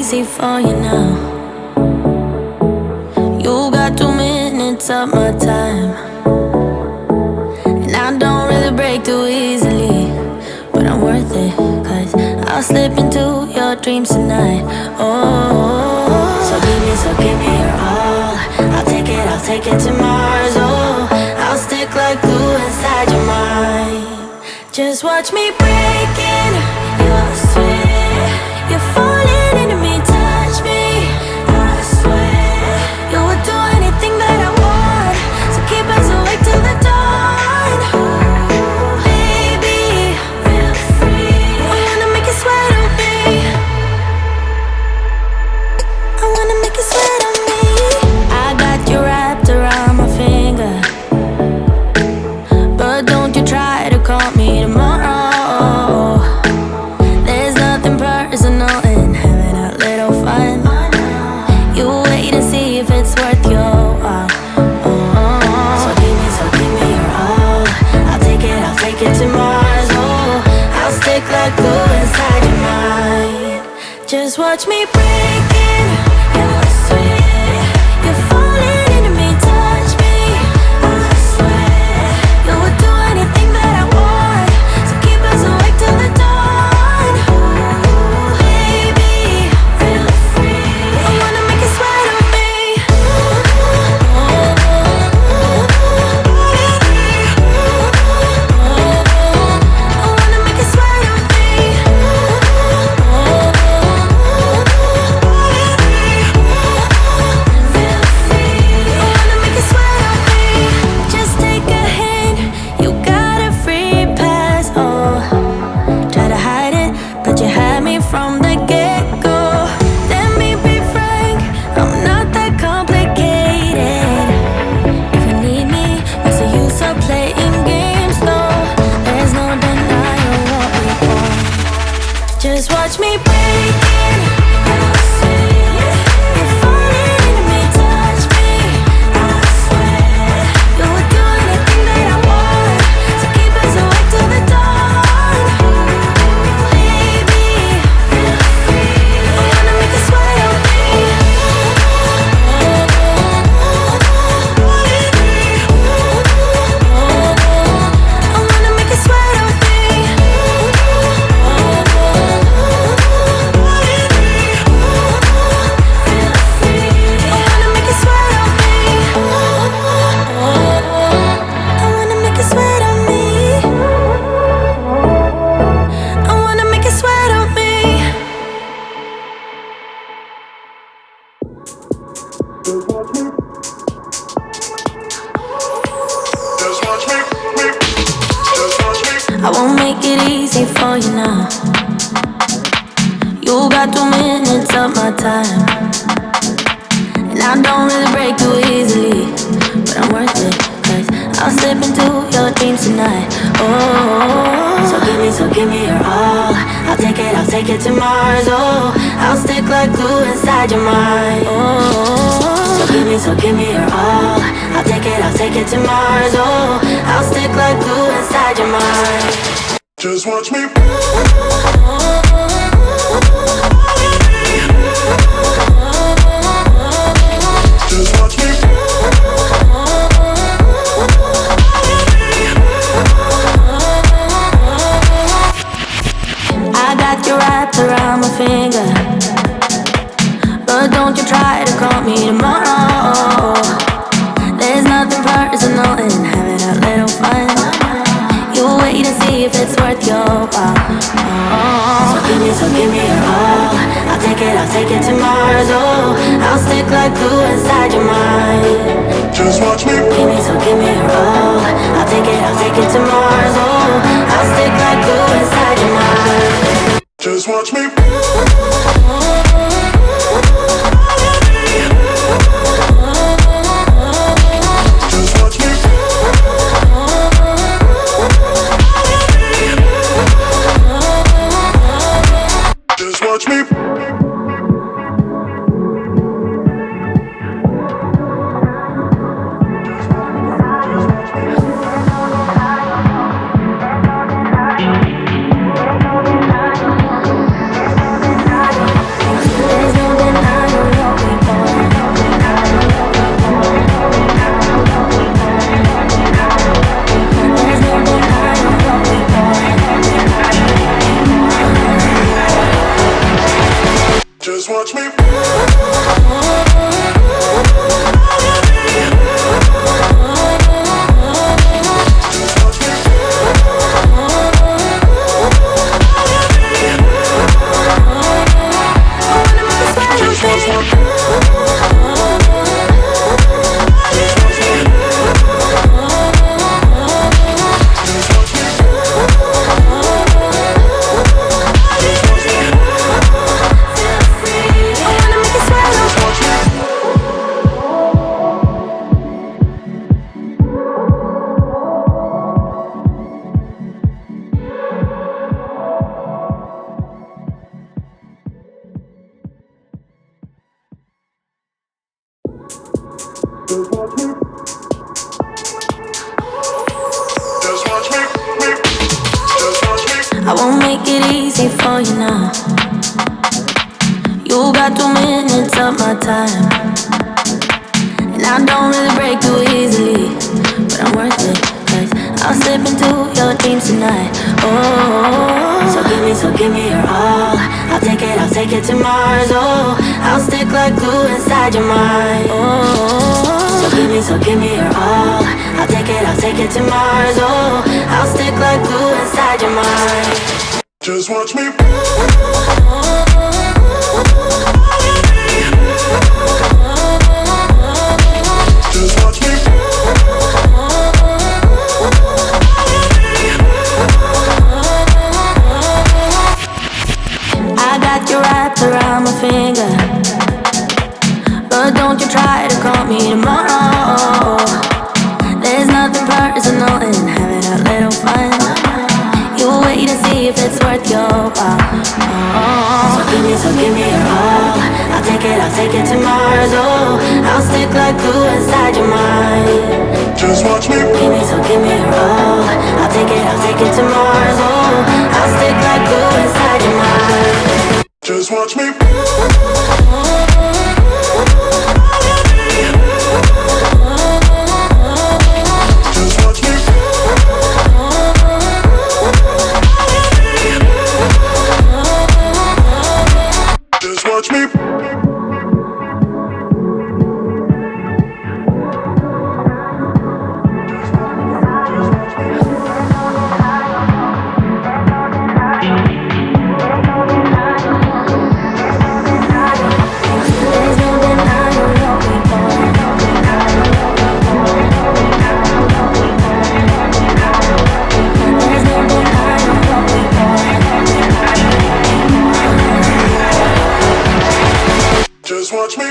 easy for you now. You got 2 minutes of my time, and I don't really break too easily, but I'm worth it, 'cause I'll slip into your dreams tonight. Oh, so give me your all. I'll take it to Mars. Oh, I'll stick like glue inside your mind. Just watch me breaking your sweat. You're falling into me, touch me, I swear. You would do anything that I want, so keep us awake till the dawn. Baby, feel free. I wanna make you sweat on me. I wanna make you sweat on me. I got you wrapped around my finger, but don't you try to call me tomorrow. There's nothing personal in having a little fun. You wait and see if it's worth your while. So give me your all. I'll take it to Mars. Oh, I'll stick like glue inside your mind. Just watch me breaking your sweat. You're falling into me, touch me, I swear. You would do anything that I want, so keep us awake till the dawn. Baby, feel free. I wanna make you sweat on me. I wanna make you sweat on me. Feel free. I wanna make you sweat on me. Just take a hint, you got a free pass. Oh, try to hide it, but you had me from the get-go. Let me be frank, I'm not that complicated. If you need me, what's the use of playing games though? There's no denying what we want. Just watch me breaking your sweat. You're falling into me, touch me, I swear. You would do anything that I want, so keep us awake till the dawn. Baby, feel free. I wanna make you sweat on me. I wanna make you sweat on me. Feel free. I wanna make you sweat on me. I wanna make you sweat on me. I wanna make you sweat on me. I won't make it easy for you now. You got 2 minutes of my time, and I don't really break too easily, but I'm worth it, 'cause I'll slip into your dreams tonight. Oh, so give me your all. I'll take it to Mars. Oh, I'll stick like glue inside your mind. Oh, so give me your all. I'll take it to Mars. Oh, I'll stick like glue inside your mind. Just watch me. Just watch me. I got you wrapped around my finger, but don't you try to call me tomorrow. There's nothing personal in having a little fun. You wait and see if it's worth your while. So give me your all. I'll take it to Mars. Just watch me, just watch me. I won't make it easy for you now. You got 2 minutes of my time, and I don't really break too easily, but I'm worth it, 'cause I'll slip into your dreams tonight. Oh, so give me your all. I'll take it to Mars. Oh, I'll stick like glue inside your mind. Oh, so give me your all. I'll take it to Mars. Oh, I'll stick like glue inside your mind. Just watch me. Just watch me. I got you wrapped around my finger, but don't you try to call me tomorrow. There's nothing personal in having a little fun. You wait and see if it's worth your while. Oh, so give me your all. I'll take it to Mars. Oh, I'll stick like glue inside your mind. Just watch me. Give me your all. I'll take it to Mars. Oh, I'll stick like glue inside your mind. Just watch me. Just watch me. Just watch me. There's no denying what we want. There's no denying what we want. Just watch me.